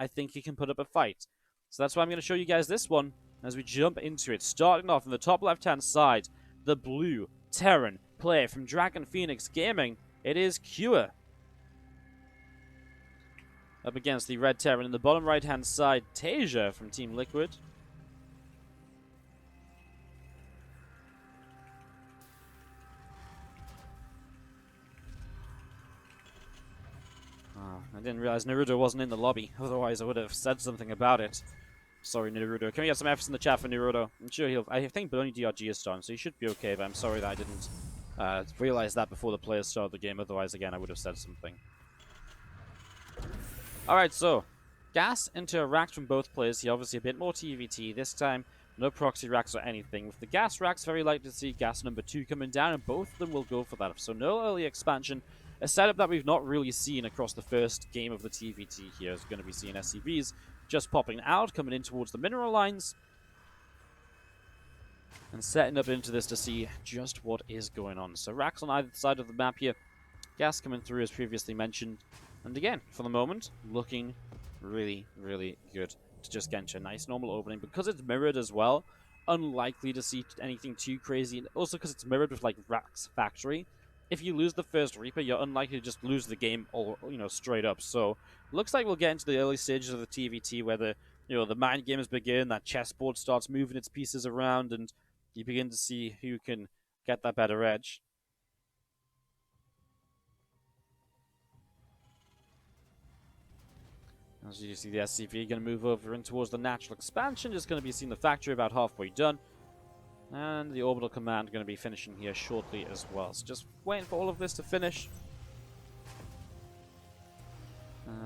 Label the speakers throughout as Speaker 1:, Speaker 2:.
Speaker 1: I think he can put up a fight. So that's why I'm going to show you guys this one as we jump into it. Starting off on the top left-hand side, the blue Terran player from Dragon Phoenix Gaming. It is Cure. Up against the red Terran in the bottom right-hand side, TaeJa from Team Liquid. I didn't realize Naruto wasn't in the lobby, otherwise I would have said something about it. Sorry, Naruto. Can we get some F's in the chat for Naruto? I'm sure he'll... I think Bonnie DRG is starting, so he should be okay, but I'm sorry that I didn't realize that before the players started the game, otherwise, again, I would have said something. Alright, so, gas into a rack from both players here, obviously a bit more TvT, this time no proxy racks or anything. With the gas racks, very likely to see gas number 2 coming down, and both of them will go for that. So no early expansion. A setup that we've not really seen across the first game of the TvT here is going to be seeing SCVs just popping out, coming in towards the mineral lines, and setting up into this to see just what is going on. So racks on either side of the map here, gas coming through as previously mentioned, and again, for the moment, looking really, really good to just get into a nice normal opening. Because it's mirrored as well, unlikely to see anything too crazy, and also because it's mirrored with like Rack's Factory. If you lose the first Reaper, you're unlikely to just lose the game all, straight up. So, looks like we'll get into the early stages of the TvT where the mind games begin, that chessboard starts moving its pieces around, and you begin to see who can get that better edge. As you see, the SCV going to move over in towards the natural expansion, just going to be seeing the factory about halfway done. And the orbital command going to be finishing here shortly as well. So just waiting for all of this to finish.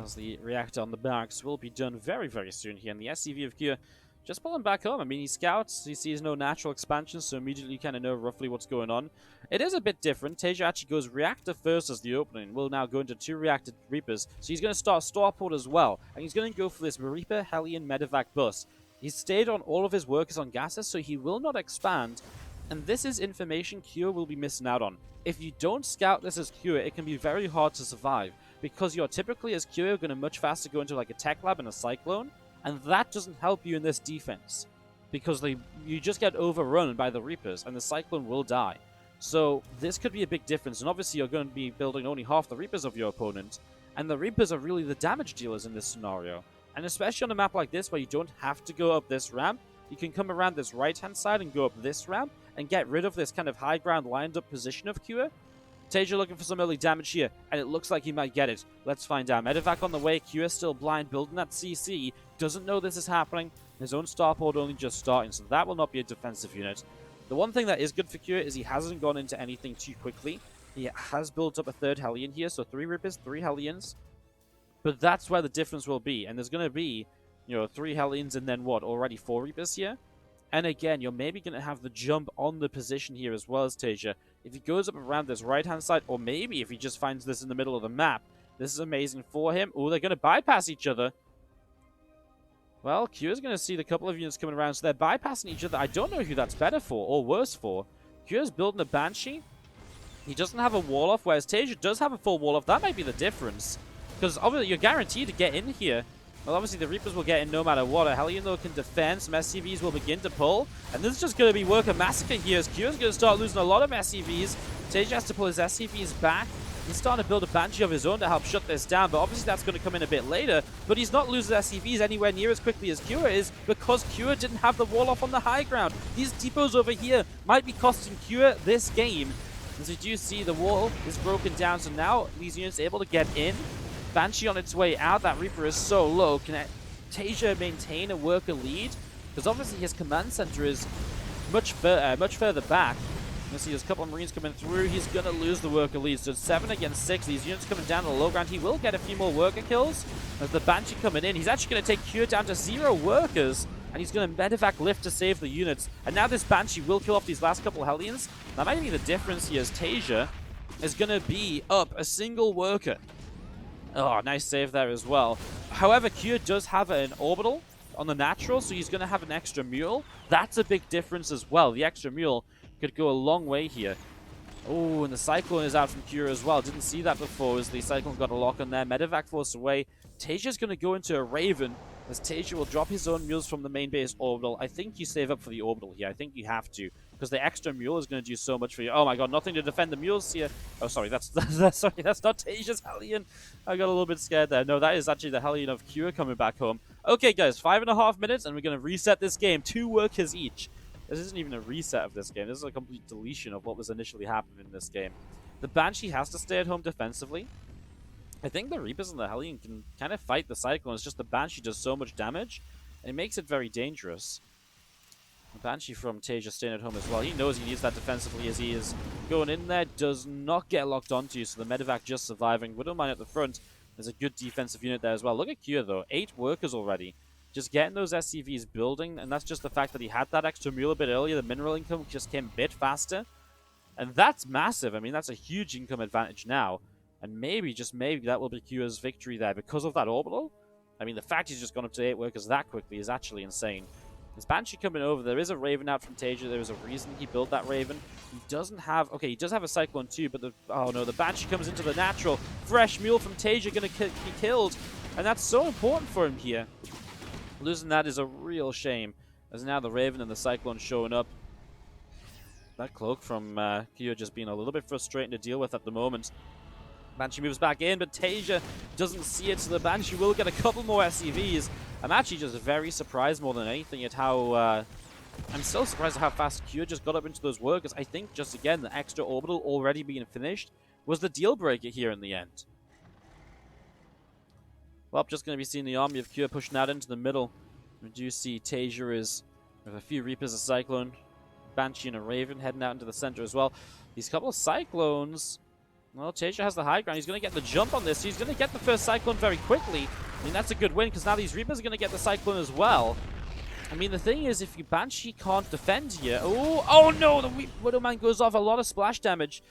Speaker 1: As the reactor on the barracks will be done very, very soon here. And the SCV of Cure just pulling back home. I mean, he scouts, he sees no natural expansion, so immediately you kind of know roughly what's going on. It is a bit different. TaeJa actually goes reactor first as the opening. We'll now go into 2 reactor Reapers. So he's going to start starport as well. And he's going to go for this Reaper Hellion Medevac bus. He's stayed on all of his workers on gases, so he will not expand. And this is information Cure will be missing out on. If you don't scout this as Cure, it can be very hard to survive. Because you're typically, as Cure, going to much faster go into like a tech lab and a cyclone. And that doesn't help you in this defense. Because you just get overrun by the Reapers, and the cyclone will die. So this could be a big difference. And obviously you're going to be building only half the Reapers of your opponent. And the Reapers are really the damage dealers in this scenario. And especially on a map like this where you don't have to go up this ramp, you can come around this right-hand side and go up this ramp and get rid of this kind of high ground lined up position of Cure. TaeJa looking for some early damage here, and it looks like he might get it. Let's find out. Medevac on the way, Cure still blind, building that CC, doesn't know this is happening. His own starport only just starting, so that will not be a defensive unit. The one thing that is good for Cure is he hasn't gone into anything too quickly. He has built up a 3rd Hellion here, so 3 Reapers, 3 Hellions. But that's where the difference will be. And there's going to be, 3 Hellions and then what? Already 4 Reapers here? And again, you're maybe going to have the jump on the position here as well as TaeJa. If he goes up around this right-hand side, or maybe if he just finds this in the middle of the map, this is amazing for him. Oh, they're going to bypass each other. Well, Cure's going to see the couple of units coming around, so they're bypassing each other. I don't know who that's better for, or worse for. Cure's building a Banshee. He doesn't have a wall-off, whereas TaeJa does have a full wall-off. That might be the difference. Because obviously you're guaranteed to get in here. Well, obviously the Reapers will get in no matter what. A Hellion, though, can defend. Some SCVs will begin to pull. And this is just going to be worker massacre here as Cure's going to start losing a lot of SCVs. TaeJa has to pull his SCVs back. He's starting to build a Banshee of his own to help shut this down. But obviously that's going to come in a bit later. But he's not losing SCVs anywhere near as quickly as Cure is because Cure didn't have the wall off on the high ground. These depots over here might be costing Cure this game. As we do see, the wall is broken down. So now these units are able to get in. Banshee on its way out. That Reaper is so low. Can TaeJa maintain a worker lead? Because obviously his command center is much further back. You see there's a couple of Marines coming through. He's going to lose the worker lead. So it's 7 against 6. These units coming down to the low ground. He will get a few more worker kills. As the Banshee coming in, he's actually going to take Cure down to 0 workers. And he's going to medevac lift to save the units. And now this Banshee will kill off these last couple of Hellions. That might be the difference here as TaeJa is going to be up a single worker. Oh, nice save there as well. However, Cure does have an orbital on the natural, so he's going to have an extra mule. That's a big difference as well. The extra mule could go a long way here. Oh, and the cyclone is out from Cure as well. Didn't see that before as the cyclone got a lock on there. Medevac forced away. TaeJa's going to go into a Raven, as TaeJa will drop his own mules from the main base orbital. I think you save up for the orbital here. I think you have to, because the extra mule is going to do so much for you. Oh my god, nothing to defend the mules here. Oh, sorry, that's sorry, that's not TaeJa's Hellion. I got a little bit scared there. No, that is actually the Hellion of Cure coming back home. Okay, guys, 5.5 minutes, and we're going to reset this game. 2 workers each. This isn't even a reset of this game. This is a complete deletion of what was initially happening in this game. The Banshee has to stay at home defensively. I think the Reapers and the Hellion can kind of fight the Cyclone. It's just the Banshee does so much damage, and it makes it very dangerous. The Banshee from TaeJa staying at home as well. He knows he needs that defensively as he is going in there. Does not get locked onto, so the Medevac just surviving. Widowmine at the front. There's a good defensive unit there as well. Look at Kure, though. 8 workers already. Just getting those SCVs building, and that's just the fact that he had that extra mule a bit earlier. The mineral income just came a bit faster. And that's massive. I mean, that's a huge income advantage now. And maybe, just maybe, that will be Kure's victory there because of that orbital. I mean, the fact he's just gone up to 8 workers that quickly is actually insane. There's Banshee coming over. There is a Raven out from TaeJa. There is a reason he built that Raven. He doesn't have... Okay, he does have a Cyclone too, but the... Oh no, the Banshee comes into the natural. Fresh mule from TaeJa going to be killed. And that's so important for him here. Losing that is a real shame. As now the Raven and the Cyclone showing up. That cloak from Kure just being a little bit frustrating to deal with at the moment. Banshee moves back in, but TaeJa doesn't see it, so the Banshee will get a couple more SCVs. I'm actually just very surprised more than anything at how... I'm so surprised at how fast Kure just got up into those workers. I think just, again, the extra orbital already being finished was the deal breaker here in the end. Well, just going to be seeing the army of Kure pushing out into the middle. We do see TaeJa is, with a few Reapers, a Cyclone, Banshee and a Raven heading out into the center as well. These couple of Cyclones... Well, TaeJa has the high ground. He's going to get the jump on this. He's going to get the first Cyclone very quickly. I mean, that's a good win, because now these Reapers are going to get the Cyclone as well. I mean, the thing is, if you Banshee can't defend here... Oh no! The Widowmine goes off. A lot of splash damage.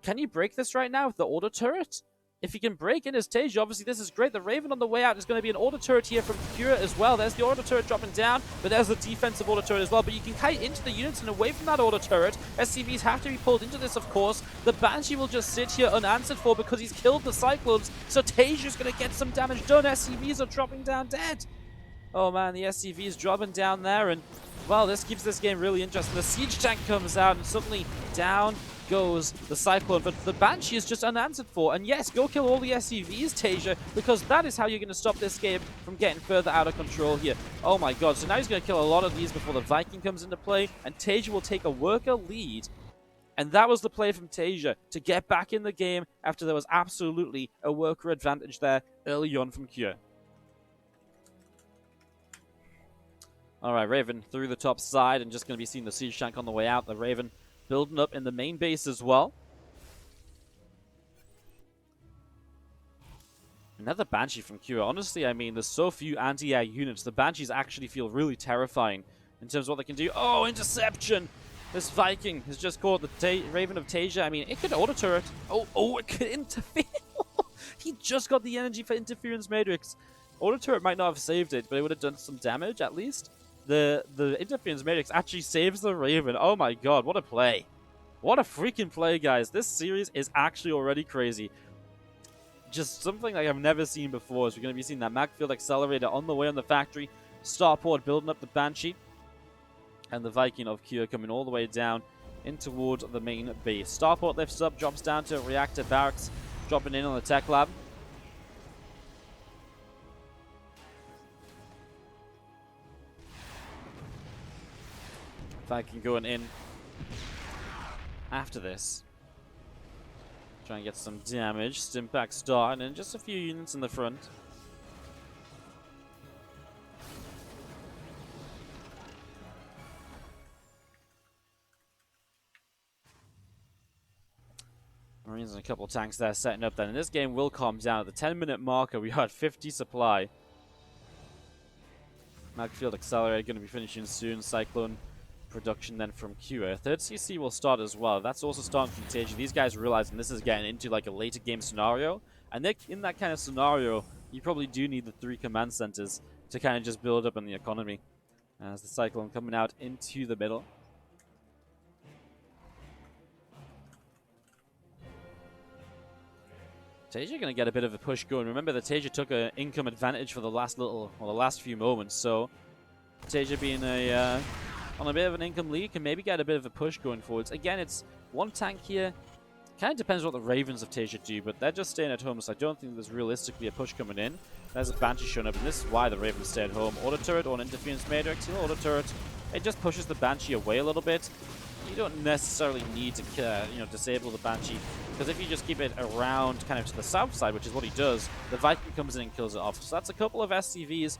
Speaker 1: Can you break this right now with the auto turret? If he can break in as TaeJa, obviously this is great. The Raven on the way out is going to be an auto turret here from Kure as well. There's the auto turret dropping down, but there's the defensive auto turret as well. But you can kite into the units and away from that auto turret. SCVs have to be pulled into this, of course. The Banshee will just sit here unanswered for because he's killed the Cyclones. So TaeJa's going to get some damage done. SCVs are dropping down dead. Oh man, the SCV is dropping down there, and well, this keeps this game really interesting. The siege tank comes out, and suddenly down goes the Cyclone, but the Banshee is just unanswered for. And yes, go kill all the SCVs, TaeJa, because that is how you're going to stop this game from getting further out of control here. Oh my god, so now he's going to kill a lot of these before the Viking comes into play, and TaeJa will take a worker lead. And that was the play from TaeJa to get back in the game after there was absolutely a worker advantage there early on from Kure. Alright, Raven through the top side, and just going to be seeing the siege tank on the way out. The Raven building up in the main base as well. Another Banshee from Kure. Honestly, I mean, there's so few anti-air units. The Banshees actually feel really terrifying in terms of what they can do. Oh, interception! This Viking has just caught the Raven of TaeJa. I mean, it could auto-turret. Oh, it could interfere. He just got the energy for interference matrix. Auto-turret might not have saved it, but it would have done some damage at least. The interference matrix actually saves the Raven. Oh my god, what a play. What a freaking play, guys. This series is actually already crazy. Just something like I've never seen before. Is we're going to be seeing that Macfield Accelerator on the way on the factory. Starport building up the Banshee. And the Viking of Kure coming all the way down in toward the main base. Starport lifts up, drops down to reactor barracks, dropping in on the tech lab. Viking going in after this. Try and get some damage. Stimpack starting, and just a few units in the front. Marines and a couple of tanks there setting up then. And this game will calm down. At the 10-minute marker, we are at 50 supply. Macfield Accelerator going to be finishing soon. Cyclone production then from Kure. Third CC will start as well. That's also starting from TaeJa. These guys realizing this is getting into like a later game scenario. And in that kind of scenario, you probably do need the 3 command centers to kind of just build up in the economy. As the Cyclone coming out into the middle. TaeJa going to get a bit of a push going. Remember that TaeJa took an income advantage for the last few moments, so TaeJa being on a bit of an income lead can maybe get a bit of a push going forwards. Again, it's one tank here. Kind of depends what the Ravens of TaeJa do, but they're just staying at home, so I don't think there's realistically a push coming in. There's a Banshee showing up, and this is why the Ravens stay at home. Auto turret or an interference matrix, auto turret. It just pushes the Banshee away a little bit. You don't necessarily need to disable the Banshee, because if you just keep it around kind of to the south side, which is what he does, the Viking comes in and kills it off. So that's a couple of SCVs.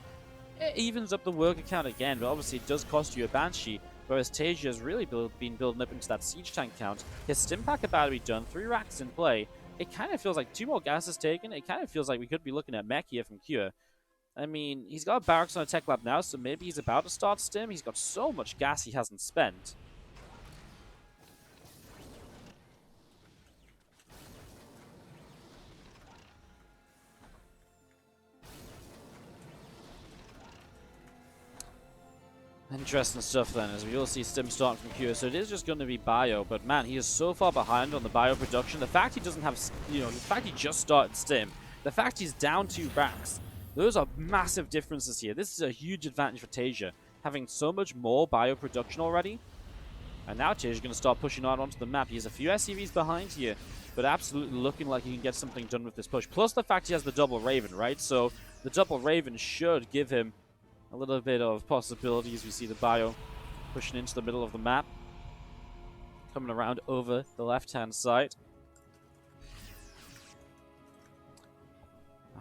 Speaker 1: It evens up the worker count again, but obviously it does cost you a Banshee, whereas TaeJa has really been building up into that siege tank count. His stim pack about to be done, 3 racks in play. It kind of feels like 2 more gases taken. It kind of feels like we could be looking at mech here from Cure. I mean, he's got barracks on a tech lab now, so maybe he's about to start stim. He's got so much gas he hasn't spent. Interesting stuff then, as we all see stim starting from Cure. So it is just going to be bio, but man, he is so far behind on the bio production. The fact he doesn't have, the fact he just started stim, the fact he's down 2 racks, those are massive differences here. This is a huge advantage for TaeJa, having so much more bio production already. And now TaeJa's going to start pushing out onto the map. He has a few SCVs behind here, but absolutely looking like he can get something done with this push. Plus the fact he has the double Raven, right? So the double Raven should give him a little bit of possibilities. We see the bio pushing into the middle of the map, coming around over the left-hand side.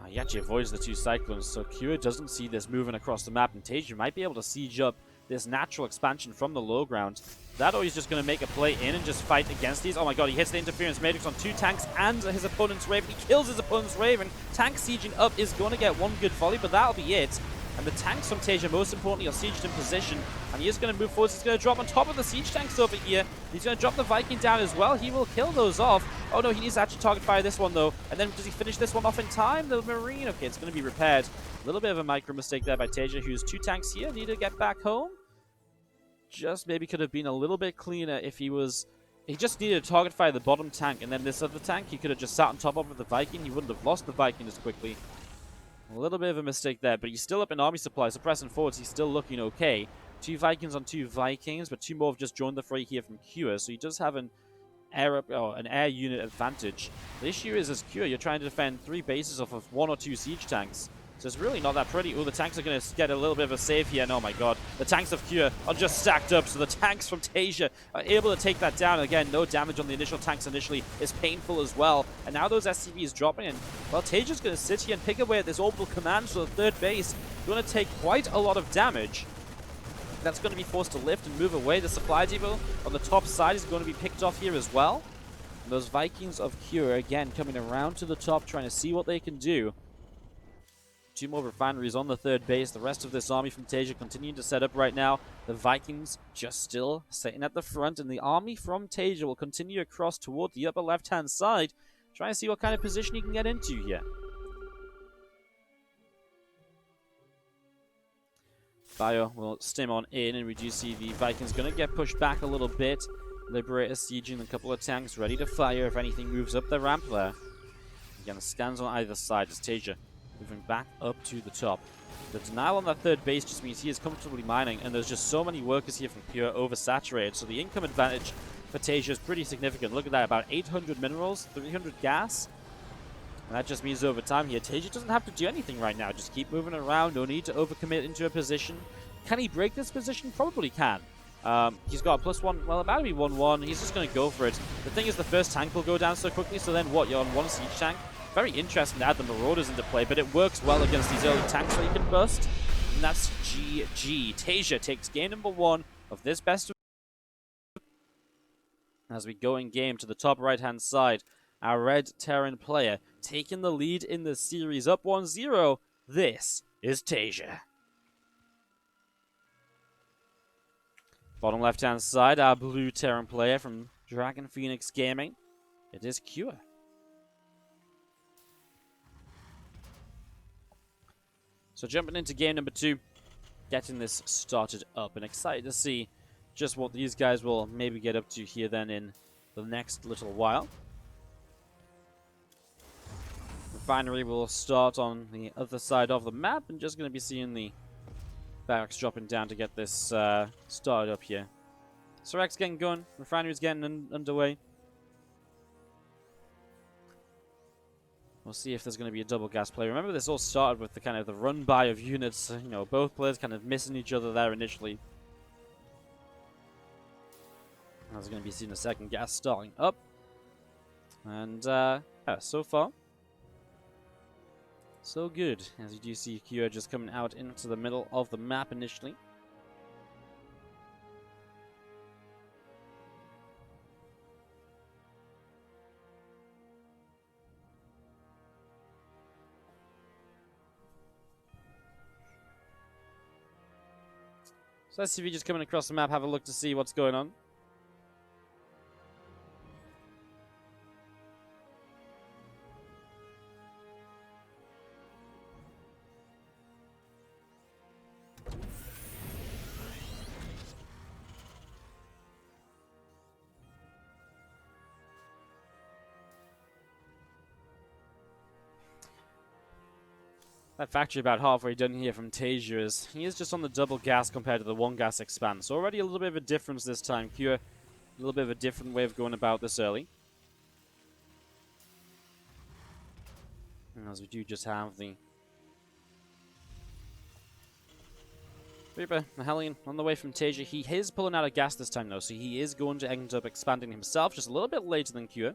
Speaker 1: He actually avoids the 2 cyclones, so Cure doesn't see this moving across the map, and TaeJa might be able to siege up this natural expansion from the low ground. That or he's just going to make a play in and just fight against these. Oh my god, he hits the interference matrix on 2 tanks and his opponent's Raven. He kills his opponent's Raven. Tank sieging up is going to get 1 good volley, but that'll be it. And the tanks from TaeJa, most importantly, are sieged in position. And he is going to move forward. He's going to drop on top of the siege tanks over here. He's going to drop the Viking down as well. He will kill those off. Oh no, he needs to actually target fire this one though. And then does he finish this one off in time? The Marine. Okay, it's going to be repaired. A little bit of a micro mistake there by TaeJa, who's 2 tanks here. Need to get back home. Just maybe could have been a little bit cleaner if he was... He just needed to target fire the bottom tank. And then this other tank, he could have just sat on top of the Viking. He wouldn't have lost the Viking as quickly. A little bit of a mistake there, but he's still up in army supply, so pressing forwards, he's still looking okay. 2 Vikings on 2 Vikings, but 2 more have just joined the fray here from Cure, so he does have an air unit advantage. The issue is, as Cure, you're trying to defend 3 bases off of 1 or 2 siege tanks. So it's really not that pretty. Oh, the tanks are going to get a little bit of a save here. And oh my god, the tanks of Cure are just stacked up. So the tanks from TaeJa are able to take that down. And again, no damage on the initial tanks initially is painful as well. And now those SCVs dropping in. Well, TaeJa's going to sit here and pick away at this orbital command. So the 3rd base going to take quite a lot of damage. That's going to be forced to lift and move away. The supply depot on the top side is going to be picked off here as well. And those Vikings of Cure, again, coming around to the top, trying to see what they can do. 2 more refineries on the 3rd base. The rest of this army from TaeJa continuing to set up right now. The Vikings just still sitting at the front, and the army from TaeJa will continue across toward the upper left-hand side, trying to see what kind of position he can get into here. Bio will stim on in, and we do see the Vikings going to get pushed back a little bit. Liberator sieging a couple of tanks, ready to fire if anything moves up the ramp there. Again, the scans on either side as TaeJa moving back up to the top. The denial on that 3rd base just means he is comfortably mining, and there's just so many workers here from Cure oversaturated, so the income advantage for TaeJa is pretty significant. Look at that, about 800 minerals, 300 gas. And that just means over time here, TaeJa doesn't have to do anything right now. Just keep moving around, no need to overcommit into a position. Can he break this position? Probably can. He's got a +1, well, about to be 1-1. He's just going to go for it. The thing is, the first tank will go down so quickly, so then what? You're on 1 siege tank? Very interesting to add the Marauders into play, but it works well against these early tanks that you can bust. And that's GG. TaeJa takes game number 1 of this best of... As we go in game to the top right-hand side, our red Terran player taking the lead in the series up 1-0. This is TaeJa. Bottom left-hand side, our blue Terran player from Dragon Phoenix Gaming. It is Cure. So jumping into game number 2, getting this started up, and excited to see just what these guys will maybe get up to here then in the next little while. refinery will start on the other side of the map, and just going to be seeing the barracks dropping down to get this started up here. Serec's getting going, refinery's getting underway. We'll see if there's going to be a double gas play. Remember, this all started with the kind of the run by of units. You know, both players kind of missing each other there initially. There's going to be seeing a second gas starting up. And yeah, so far, so good. As you do see Kyo just coming out into the middle of the map initially. So let's see if you just coming across the map, have a look to see what's going on. That factory about halfway done here from TaeJa is he is just on the double gas compared to the one gas expand. So already a little bit of a difference this time. Cure, a little bit of a different way of going about this early. And as we do just have the Reaper, the Hellion, on the way from TaeJa. He is pulling out of gas this time though, so he is going to end up expanding himself just a little bit later than Cure.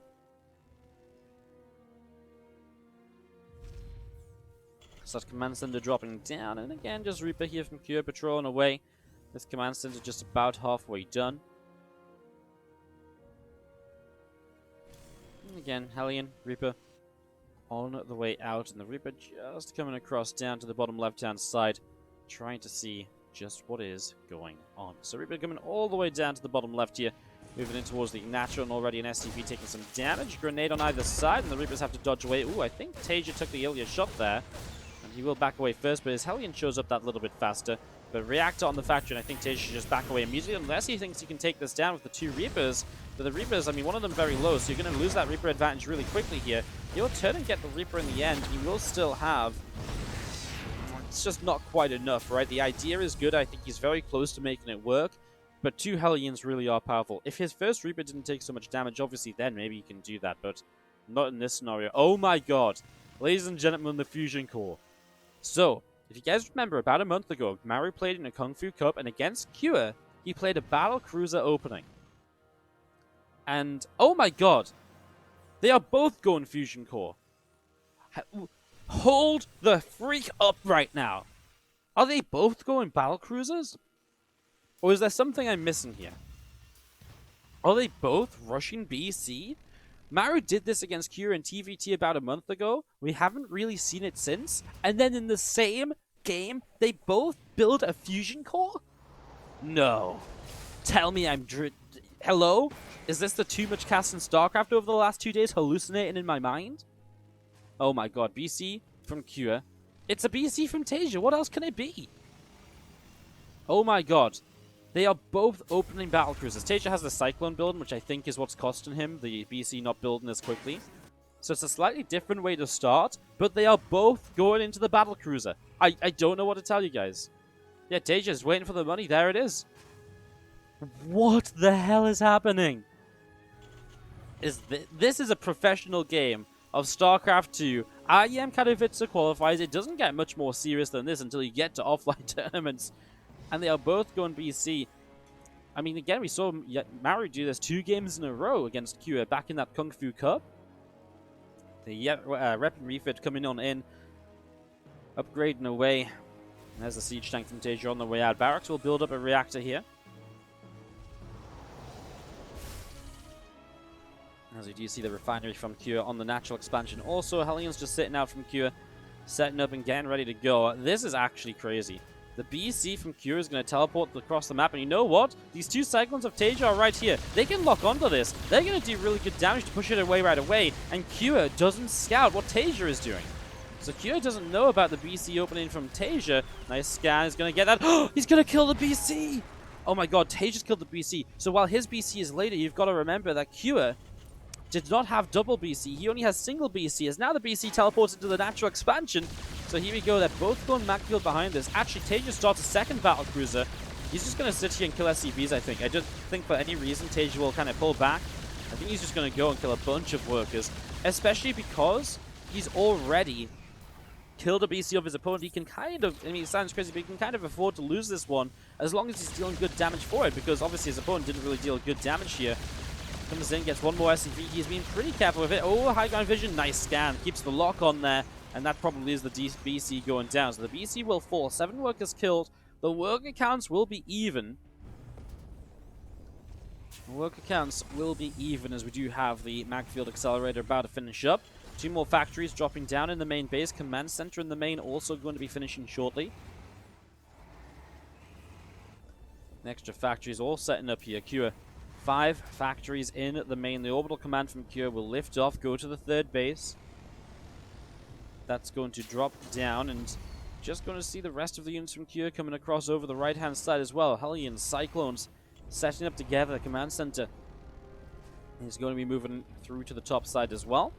Speaker 1: So that command center dropping down, and again, just Reaper here from Cure patrolling away. This command center just about halfway done. And again, Hellion, Reaper on the way out, and the Reaper just coming across down to the bottom left-hand side, trying to see just what is going on. So Reaper coming all the way down to the bottom left here, moving in towards the natural, and already an SCV taking some damage. Grenade on either side, and the Reapers have to dodge away. Ooh, I think TaeJa took the Ilya shot there. He will back away first, but his Hellion shows up that little bit faster. But Reactor on the factory, and I think TaeJa should just back away immediately, unless he thinks he can take this down with the two Reapers. But the Reapers, I mean, one of them very low, so you're going to lose that Reaper advantage really quickly here. He'll turn and get the Reaper in the end. He will still have... It's just not quite enough, right? The idea is good. I think he's very close to making it work. But two Hellions really are powerful. If his first Reaper didn't take so much damage, obviously then maybe he can do that. But not in this scenario. Oh my god. Ladies and gentlemen, the Fusion Core. So, if you guys remember, about a month ago, Maru played in a Kung Fu Cup, and against Cure, he played a Battlecruiser opening. And, oh my god, they are both going Fusion Core. Hold the freak up right now. Are they both going Battlecruisers? Or is there something I'm missing here? Are they both rushing BC? Maru did this against Cure and TvT about a month ago. We haven't really seen it since. And then in the same game, they both build a Fusion Core? No. Tell me I'm hello? Is this the too much cast in StarCraft over the last 2 days hallucinating in my mind? Oh my god, BC from Cure. It's a BC from TaeJa. What else can it be? Oh my god. They are both opening Battlecruisers. TaeJa has the Cyclone build, which I think is what's costing him the BC not building as quickly. So it's a slightly different way to start, but they are both going into the Battlecruiser. I don't know what to tell you guys. Yeah, TaeJa is waiting for the money. There it is. What the hell is happening? This is a professional game of StarCraft 2. IEM Katowice qualifiers. It doesn't get much more serious than this until you get to offline tournaments. And they are both going BC. I mean, again, we saw Maru do this 2 games in a row against Cure back in that Kung Fu Cup. The Rep and Refit coming on in. Upgrading away. And there's the Siege Tank from TaeJa on the way out. Barracks will build up a reactor here. As you do see the refinery from Cure on the natural expansion. Also, Hellion's just sitting out from Cure, setting up and getting ready to go. This is actually crazy. The BC from Cure is going to teleport across the map, and you know what? These 2 Cyclones of TaeJa are right here. They can lock onto this. They're going to do really good damage to push it away right away, and Cure doesn't scout what TaeJa is doing. So Cure doesn't know about the BC opening from TaeJa. Nice scan, is going to get that. Oh, he's going to kill the BC! Oh my god, TaeJa's killed the BC. So while his BC is later, you've got to remember that Cure did not have double BC. He only has single BC, as now the BC teleports into the natural expansion. So here we go. They're both going Macfield behind this. Actually, TaeJa starts a second Battlecruiser. He's just going to sit here and kill SCVs, I think. I don't think for any reason TaeJa will kind of pull back. I think he's just going to go and kill a bunch of workers, especially because he's already killed a BC of his opponent. He can kind of, I mean, it sounds crazy, but he can kind of afford to lose this one as long as he's dealing good damage for it, because obviously his opponent didn't really deal good damage here. Comes in, gets one more SCV. He's been pretty careful with it. Oh, high ground vision. Nice scan. Keeps the lock on there, and that probably is the BC going down. So the BC will fall. 7 workers killed. The worker counts will be even. The worker counts will be even, as we do have the Macfield Accelerator about to finish up. 2 more factories dropping down in the main base. Command center in the main also going to be finishing shortly. An extra factories all setting up here. Cure 5 factories in the main. The orbital command from Cure will lift off, go to the 3rd base. That's going to drop down, and just going to see the rest of the units from Cure coming across over the right-hand side as well. Hellions, Cyclones setting up together. The command center is going to be moving through to the top side as well.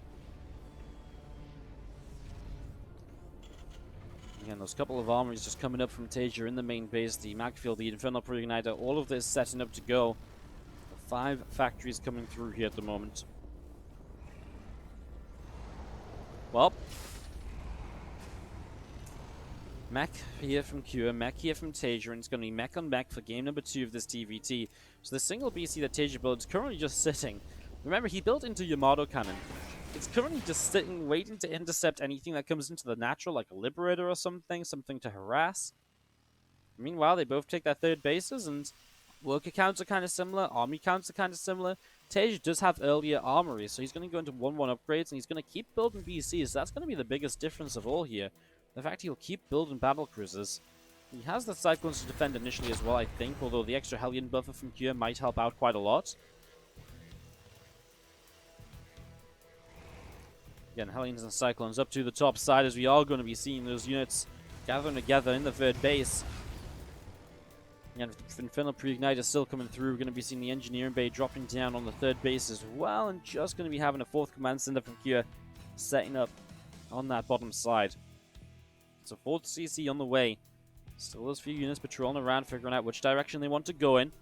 Speaker 1: Again, those couple of armories just coming up from TaeJa in the main base. The Macfield, the Infernal Pre-Igniter, all of this setting up to go. 5 factories coming through here at the moment. Well, mech here from Cure, mech here from TaeJa, and it's going to be mech on mech for game number 2 of this TvT. So the single BC that TaeJa built is currently just sitting. Remember, he built into Yamato cannon. It's currently just sitting, waiting to intercept anything that comes into the natural, like a Liberator or something to harass. Meanwhile, they both take their 3rd bases, and worker counts are kind of similar, army counts are kind of similar. TaeJa does have earlier armories, so he's going to go into 1-1 upgrades, and he's going to keep building BCs. So that's going to be the biggest difference of all here. The fact he'll keep building Battlecruisers. He has the Cyclones to defend initially as well, I think, although the extra Hellion buffer from Cure might help out quite a lot. Again, Hellions and Cyclones up to the top side, as we are going to be seeing those units gathering together in the 3rd base. Again, Infernal Pre-Igniter still coming through. We're going to be seeing the Engineering Bay dropping down on the 3rd base as well, and just going to be having a 4th command center from Cure setting up on that bottom side. So 4th CC on the way. Still those few units patrolling around, figuring out which direction they want to go in.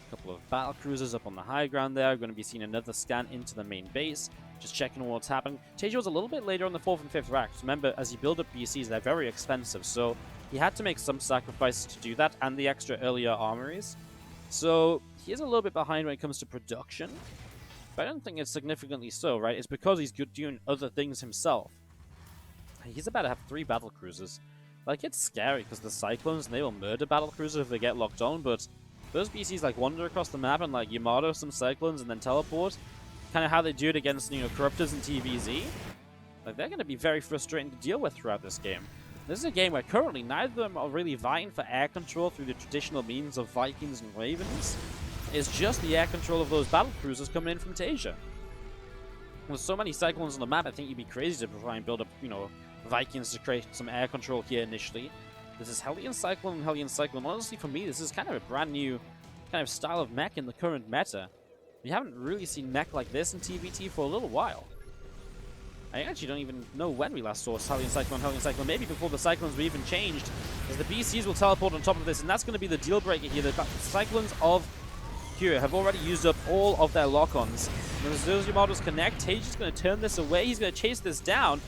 Speaker 1: A couple of Battlecruisers up on the high ground there. We're going to be seeing another scan into the main base. Just checking what's happening. TaeJa was a little bit later on the 4th and 5th racks. Remember, as you build up BCs, they're very expensive, so he had to make some sacrifices to do that, and the extra earlier armories. So he is a little bit behind when it comes to production, but I don't think it's significantly so, right? It's because he's good doing other things himself. He's about to have 3 Battlecruisers. Like, it's scary, because the Cyclones, they will murder Battlecruiser if they get locked on, but those BCs, like, wander across the map and, like, Yamato some Cyclones and then teleport. Kind of how they do it against, you know, Corruptors and TvZ. Like, they're going to be very frustrating to deal with throughout this game. This is a game where currently neither of them are really vying for air control through the traditional means of Vikings and Ravens. It's just the air control of those Battlecruisers coming in from TaeJa. With so many Cyclones on the map, I think you'd be crazy to try and build up, you know, Vikings to create some air control here initially. This is Hellion Cyclone and Hellion Cyclone. Honestly, for me, this is kind of a brand new kind of style of mech in the current meta. We haven't really seen mech like this in TvT for a little while. I actually don't even know when we last saw Hellion Cyclone, maybe before the Cyclones were even changed, as the BCs will teleport on top of this, and that's going to be the deal breaker here. The Cyclones of Cure have already used up all of their lock-ons. As those Yamatos connect, TaeJa's going to turn this away. He's going to chase this down.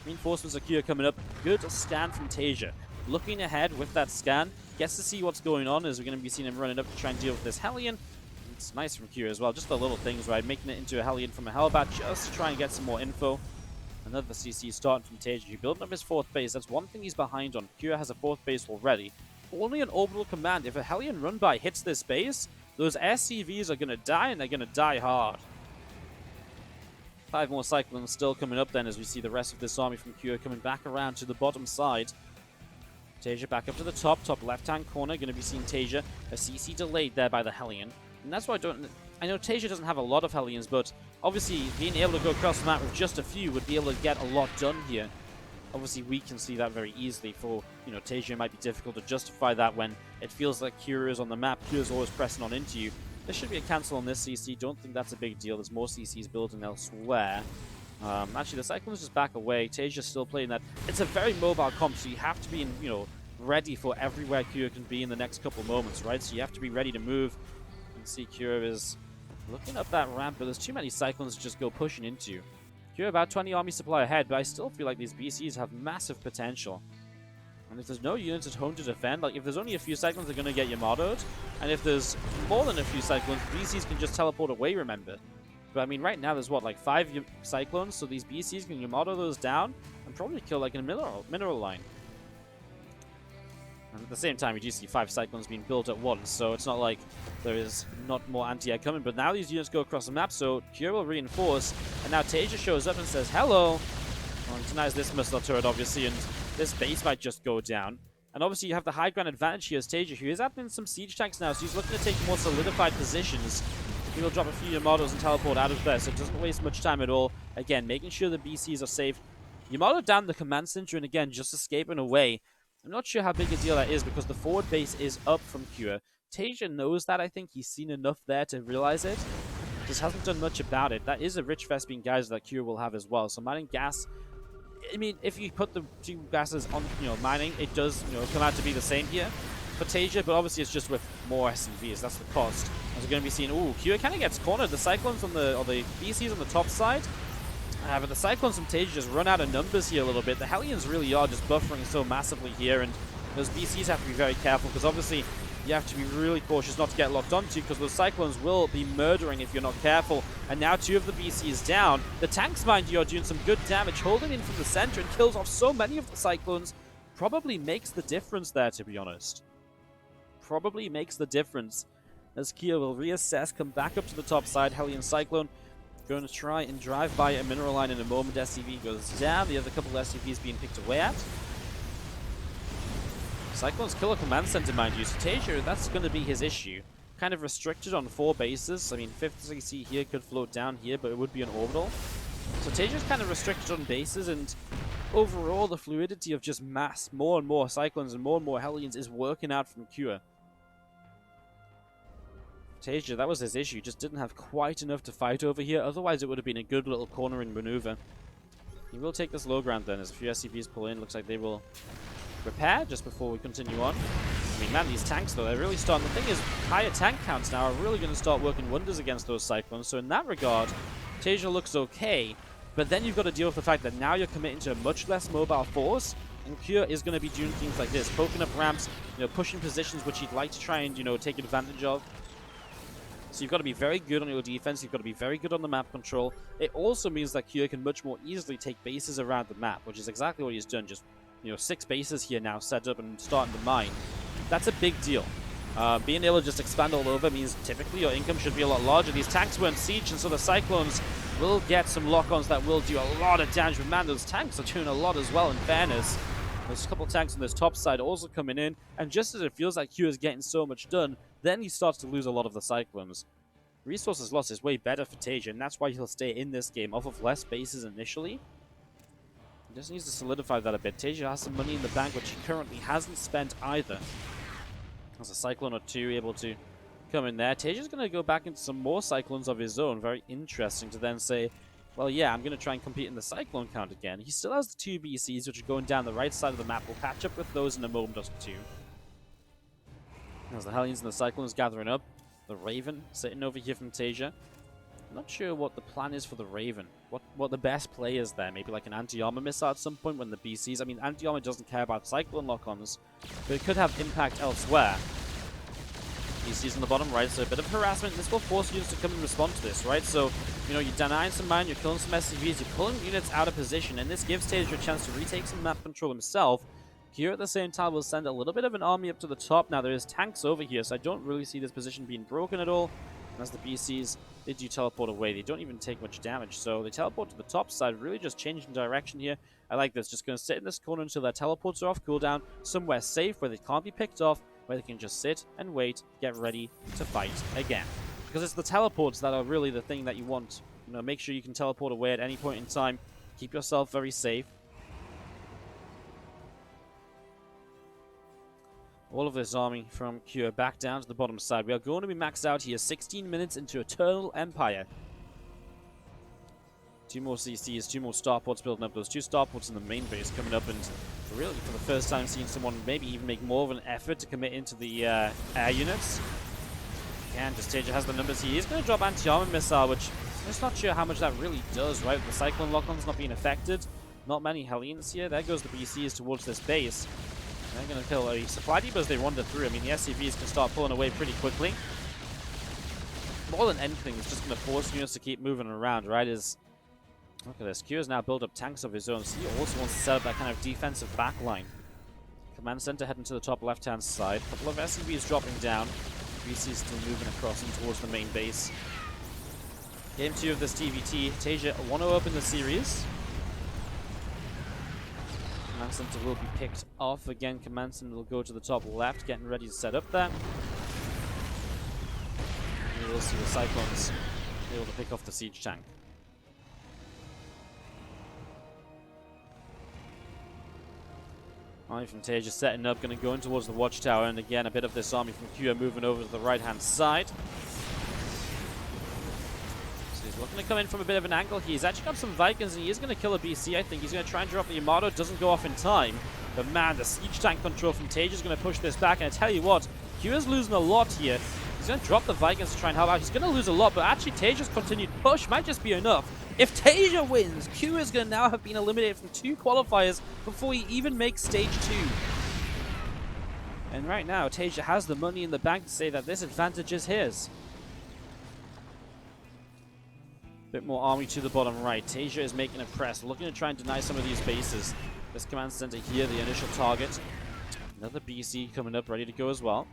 Speaker 1: Reinforcements of Cure coming up. Good scan from TaeJa. Looking ahead with that scan, gets to see what's going on, as we're going to be seeing him running up to try and deal with this Hellion. It's nice from Cure as well, just the little things, right? Making it into a Hellion from a Hellbat just to try and get some more info. Another CC starting from TaeJa. He's building up his 4th base. That's one thing he's behind on. Cure has a 4th base already. Only an orbital command. If a Hellion run-by hits this base, those SCVs are going to die, and they're going to die hard. 5 more Cyclones still coming up then, as we see the rest of this army from Cure coming back around to the bottom side. TaeJa back up to the top left-hand corner. Going to be seeing TaeJa. A CC delayed there by the Hellion. And that's why I know TaeJa doesn't have a lot of Hellions, but obviously being able to go across the map with just a few would be able to get a lot done here. Obviously we can see that very easily. For, you know, TaeJa, it might be difficult to justify that when it feels like Cure is on the map. Cure is always pressing on into you. There should be a cancel on this CC. Don't think that's a big deal. There's more CCs building elsewhere. Actually, the Cyclone's just back away. TaeJa's still playing that. It's a very mobile comp, so you have to be, ready for everywhere Kira can be in the next couple moments, right? So you have to be ready to move. You can see Kira is looking up that ramp, but there's too many Cyclones to just go pushing into. Kira about 20 army supply ahead, but I still feel like these BCs have massive potential. And if there's no units at home to defend, like if there's only a few Cyclones, they're going to get Yamato'd. And if there's more than a few Cyclones, BCs can just teleport away, remember. But I mean, right now there's what, like 5 Cyclones, so these BCs can Yamato those down and probably kill like a mineral line. And at the same time, you do see 5 Cyclones being built at once, so it's not like there is not more anti-air coming. But now these units go across the map, so Kira will reinforce. And now TaeJa shows up and says, hello! Well, he denies this missile turret, obviously, and this base might just go down. And obviously you have the high ground advantage here as TaeJa, who is adding some siege tanks now, so he's looking to take more solidified positions. He will drop a few Yamatos and teleport out of there, so it doesn't waste much time at all. Again, making sure the BCs are safe. Yamato down the command center, and again, just escaping away. I'm not sure how big a deal that is, because the forward base is up from Kira. TaeJa knows that, I think. He's seen enough there to realize it. Just hasn't done much about it. That is a rich Vespene Geyser that Kira will have as well. So mining gas, I mean, if you put the 2 gases on, mining, it does, come out to be the same here for TaeJa, but obviously it's just with more SCVs. That's the cost. As we're going to be seeing, Kira kind of gets cornered. The Cyclones on the, or the BCs on the top side, but the Cyclones from TaeJa just run out of numbers here a little bit. The Hellions really are just buffering so massively here, and those BCs have to be very careful, because obviously you have to be really cautious not to get locked onto, because those Cyclones will be murdering if you're not careful. And now 2 of the BCs down. The tanks, mind you, are doing some good damage, holding in from the center and kills off so many of the Cyclones. Probably makes the difference there, to be honest. Probably makes the difference. As Kira will reassess, come back up to the top side. Hellion Cyclone going to try and drive by a mineral line in a moment. SCV goes down. The other couple of SCVs being picked away at. Cyclones kill a command center, mind you. So TaeJa, that's going to be his issue. Kind of restricted on 4 bases. I mean, 5th CC here could float down here, but it would be an orbital. So TaeJa's kind of restricted on bases, and overall the fluidity of just mass, more and more Cyclones and more Hellions is working out from Kira. TaeJa, that was his issue. Just didn't have quite enough to fight over here. Otherwise, it would have been a good little cornering maneuver. He will take this low ground then, as a few SCVs pull in. Looks like they will repair just before we continue on. I mean, man, these tanks, though, they're really starting. The thing is, higher tank counts now are really going to start working wonders against those Cyclones. So in that regard, TaeJa looks okay. But then you've got to deal with the fact that now you're committing to a much less mobile force. And Kira is going to be doing things like this, poking up ramps, pushing positions which he'd like to try and, take advantage of. So you've got to be very good on your defense. You've got to be very good on the map control. It also means that Kira can much more easily take bases around the map, which is exactly what he's done. Just, 6 bases here now set up and starting to mine. That's a big deal. Being able to just expand all over means typically your income should be a lot larger. These tanks weren't siege, and so the Cyclones will get some lock-ons that will do a lot of damage. But man, those tanks are doing a lot as well, in fairness. There's a couple tanks on this top side also coming in, and just as it feels like Q is getting so much done, then he starts to lose a lot of the Cyclones. Resources lost is way better for TaeJa, and that's why he'll stay in this game off of less bases initially. He just needs to solidify that a bit. TaeJa has some money in the bank, which he currently hasn't spent either. There's a Cyclone or 2 able to come in there. TaeJa's going to go back into some more Cyclones of his own. Very interesting to then say, well, yeah, I'm going to try and compete in the Cyclone count again. He still has the 2 BCs, which are going down the right side of the map. We'll catch up with those in a moment or 2. As the Hellions and the Cyclones gathering up. The Raven sitting over here from TaeJa. I'm not sure what the plan is for the Raven. What the best play is there. Maybe like an anti-armor missile at some point when the BCs... I mean, anti-armor doesn't care about Cyclone lock-ons, but it could have impact elsewhere. BCs on the bottom right, so a bit of harassment. This will force units to come and respond to this, right? So, you're denying some mine, you're killing some SCVs, you're pulling units out of position, and this gives TaeJa a chance to retake some map control himself. Here at the same time, we'll send a little bit of an army up to the top. Now, there is tanks over here, so I don't really see this position being broken at all. And as the BCs, they do teleport away. They don't even take much damage, so they teleport to the top side, really just changing direction here. I like this. Just going to sit in this corner until their teleports are off cooldown, somewhere safe where they can't be picked off, where they can just sit and wait, get ready to fight again. Because it's the teleports that are really the thing that you want. Make sure you can teleport away at any point in time. Keep yourself very safe. All of this army from Cure back down to the bottom side. We are going to be maxed out here. 16 minutes into Eternal Empire. 2 more CCs, 2 more starports building up. Those 2 starports in the main base coming up, and really for the first time seeing someone maybe even make more of an effort to commit into the air units. And just TaeJa has the numbers. He is going to drop anti-armor missile, which I'm just not sure how much that really does, right? With the cyclone lock-on's not being affected. Not many Hellions here. There goes the BCs towards this base. They're going to kill a supply depot as they wander through. I mean, the SCVs can start pulling away pretty quickly. More than anything, it's just going to force units to keep moving around, right? Look at this. Q has now built up tanks of his own, so he also wants to set up that kind of defensive backline. Command center heading to the top left-hand side. A couple of SCVs dropping down. BC still moving across and towards the main base. Game 2 of this TvT. TaeJa 1-0 up in the series. Command center will be picked off again. Command center will go to the top left, getting ready to set up there. And we'll see the Cyclones able to pick off the siege tank. Army from TaeJa setting up, going to go in towards the watchtower, and again a bit of this army from Q moving over to the right hand side. So he's looking to come in from a bit of an angle here. He's actually got some Vikings, and he is going to kill a BC, I think. He's going to try and drop the Yamato. Doesn't go off in time. But man, the siege tank control from TaeJa is going to push this back, and I tell you what, Q is losing a lot here. He's going to drop the Vikings to try and help out. He's going to lose a lot, but actually TaeJa's continued push might just be enough. If TaeJa wins, Q is going to now have been eliminated from 2 qualifiers before he even makes stage 2. And right now, TaeJa has the money in the bank to say that this advantage is his. Bit more army to the bottom right. TaeJa is making a press, looking to try and deny some of these bases. This command center here, the initial target. Another BC coming up, ready to go as well.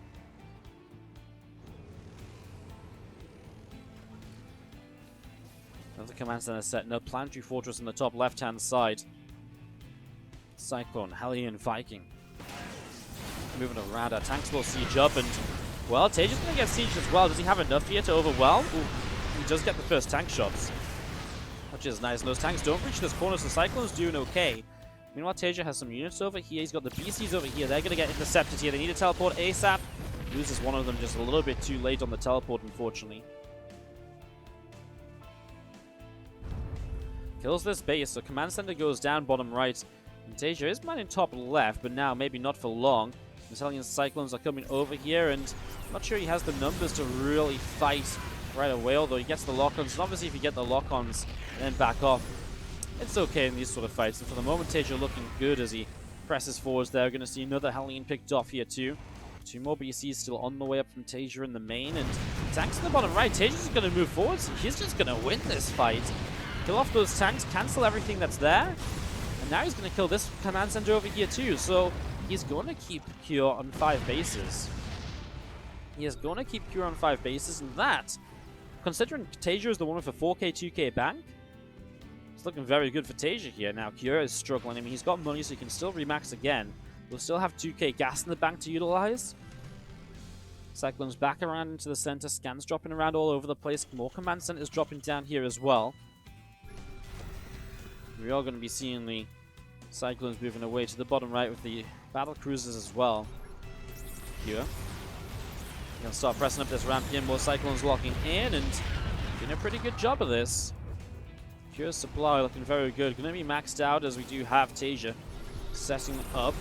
Speaker 1: Another command center setting up. Planetary Fortress on the top left-hand side. Cyclone, Hellion, Viking. Moving around. Our tanks will siege up, and, well, TaeJa's going to get sieged as well. Does he have enough here to overwhelm? Ooh, he does get the first tank shots, which is nice. And those tanks don't reach this corner, so Cyclone's doing okay. Meanwhile, TaeJa has some units over here. He's got the BCs over here. They're going to get intercepted here. They need to teleport ASAP. Loses one of them just a little bit too late on the teleport, unfortunately. Kills this base, so command center goes down bottom right. And TaeJa is manning top left, but now maybe not for long. The Hellion Cyclones are coming over here, and I'm not sure he has the numbers to really fight right away, although he gets the lock-ons. And obviously if you get the lock-ons and then back off, it's okay in these sort of fights. And for the moment, TaeJa looking good as he presses forwards there. We're going to see another Hellion picked off here too. 2 more BCs still on the way up from TaeJa in the main, and tanks in the bottom right. TaeJa's going to move forward, so he's just going to win this fight. Kill off those tanks, cancel everything that's there, and now he's going to kill this command center over here too. So he's going to keep Cure on 5 bases. He is going to keep Cure on 5 bases, and that, considering TaeJa is the one with a 4k, 2k bank, it's looking very good for TaeJa here. Now Cure is struggling. I mean, he's got money, so he can still remax again. We'll still have 2k gas in the bank to utilize. Cyclone's back around into the center, scans dropping around all over the place. More command centers dropping down here as well. We are going to be seeing the Cyclones moving away to the bottom right with the Battlecruisers as well. Here. Going to start pressing up this ramp here. More Cyclones locking in and doing a pretty good job of this. Cure's supply looking very good. Going to be maxed out as we do have TaeJa setting up.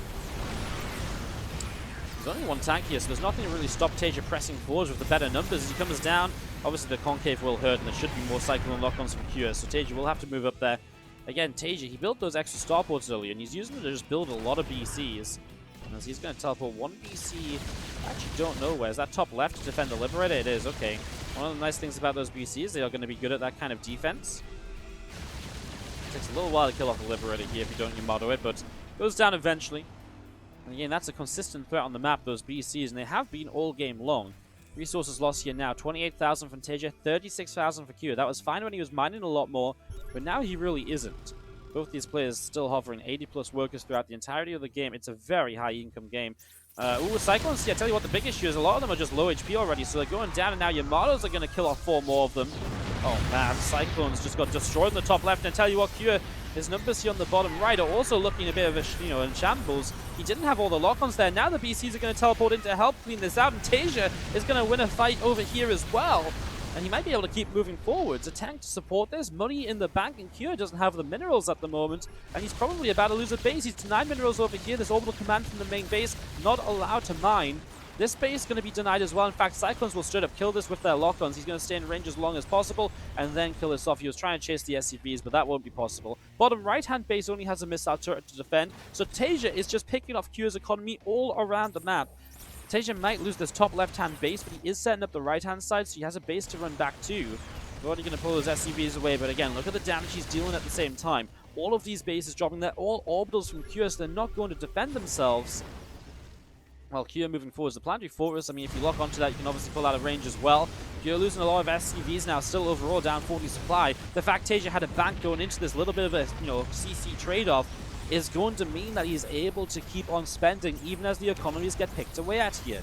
Speaker 1: There's only 1 tank here, so there's nothing to really stop TaeJa pressing forwards with the better numbers. As he comes down, obviously the concave will hurt, and there should be more Cyclone lock-ons from Cure, so TaeJa will have to move up there. Again, TaeJa, he built those extra starports earlier, and he's using them to just build a lot of BCs. And as he's going to teleport 1 BC, I actually don't know where. Is that top left to defend the Liberator? It is, okay. One of the nice things about those BCs, they are going to be good at that kind of defense. It takes a little while to kill off the Liberator here if you don't Yamato it, but goes down eventually. And again, that's a consistent threat on the map, those BCs, and they have been all game long. Resources lost here now, 28,000 from TaeJa, 36,000 for Q. That was fine when he was mining a lot more, but now he really isn't. Both these players still hovering 80+ workers throughout the entirety of the game. It's a very high income game. Ooh, Cyclones, yeah, I tell you what, the big issue is a lot of them are just low HP already, so they're going down, and now Yamatos are going to kill off 4 more of them. Oh man, Cyclones just got destroyed in the top left. And I tell you what, Kua, his numbers here on the bottom right are also looking a bit of a, in shambles. He didn't have all the lock-ons there. Now the BCs are going to teleport in to help clean this out, and TaeJa is going to win a fight over here as well. And he might be able to keep moving forwards. A tank to support this. Money in the bank, and Kua doesn't have the minerals at the moment. And he's probably about to lose a base. He's denied minerals over here. This orbital command from the main base, not allowed to mine. This base is going to be denied as well. In fact, Cyclones will straight up kill this with their lock-ons. He's going to stay in range as long as possible and then kill this off. He was trying to chase the SCVs, but that won't be possible. Bottom right-hand base only has a missile turret to defend, so TaeJa is just picking off Kua's economy all around the map. TaeJa might lose this top left-hand base, but he is setting up the right-hand side, so he has a base to run back to. We're already going to pull those SCVs away, but again, look at the damage he's dealing at the same time. All of these bases dropping, they're all orbitals from Kua, so they're not going to defend themselves. Well, Kua moving forward is the planetary fortress. I mean, if you lock onto that, you can obviously pull out of range as well. Kua losing a lot of SCVs now, still overall down 40 supply. The fact TaeJa had a bank going into this little bit of a, CC trade-off is going to mean that he's able to keep on spending even as the economies get picked away at here.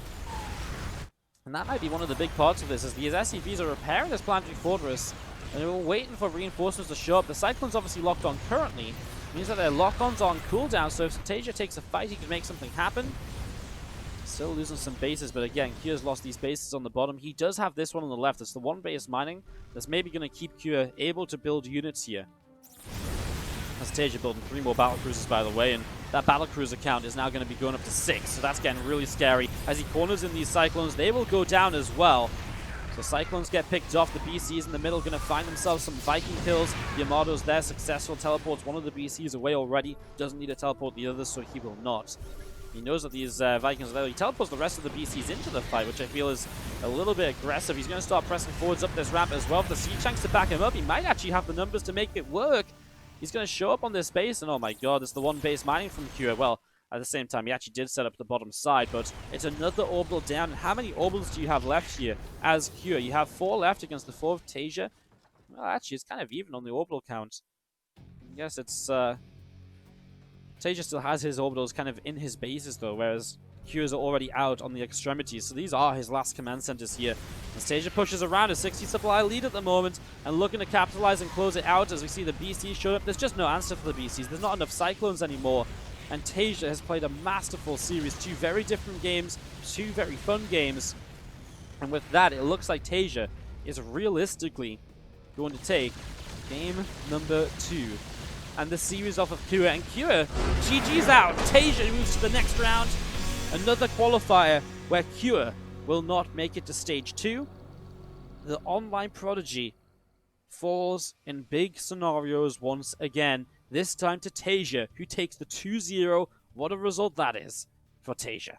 Speaker 1: And that might be one of the big parts of this, is these SCVs are repairing this planetary fortress, and they're waiting for reinforcements to show up. The Cyclone's obviously locked on currently. It means that their lock-on's on cooldown, so if TaeJa takes a fight, he can make something happen. Still losing some bases, but again, Kua's lost these bases on the bottom. He does have this one on the left. It's the one base mining that's maybe going to keep Kua able to build units here. As TaeJa building 3 more Battlecruisers, by the way, and that Battlecruiser count is now going to be going up to 6, so that's getting really scary. As he corners in these Cyclones, they will go down as well. So Cyclones get picked off. The BCs in the middle going to find themselves some Viking kills. The Armado's there, successful, teleports one of the BCs away already. Doesn't need to teleport the others, so he will not. He knows that these Vikings are there. He teleports the rest of the BCs into the fight, which I feel is a little bit aggressive. He's going to start pressing forwards up this ramp as well. If the siege tanks to back him up, he might actually have the numbers to make it work. He's going to show up on this base, and oh my god, it's the one base mining from Kua. Well, at the same time, he actually did set up the bottom side, but it's another orbital down. How many orbitals do you have left here as Kua? You have 4 left against the 4 of TaeJa. Well, actually, it's kind of even on the orbital count. I guess it's... TaeJa still has his orbitals kind of in his bases though, whereas Kua's are already out on the extremities. So these are his last command centers here. As TaeJa pushes around a 60 supply lead at the moment and looking to capitalize and close it out as we see the BCs show up. There's just no answer for the BCs. There's not enough Cyclones anymore. And TaeJa has played a masterful series. 2 very different games, 2 very fun games. And with that, it looks like TaeJa is realistically going to take game number 2. And the series off of Kua. And Kua, GG's out. TaeJa moves to the next round. Another qualifier where Kua will not make it to stage 2. The online prodigy falls in big scenarios once again. This time to TaeJa, who takes the 2-0. What a result that is for TaeJa.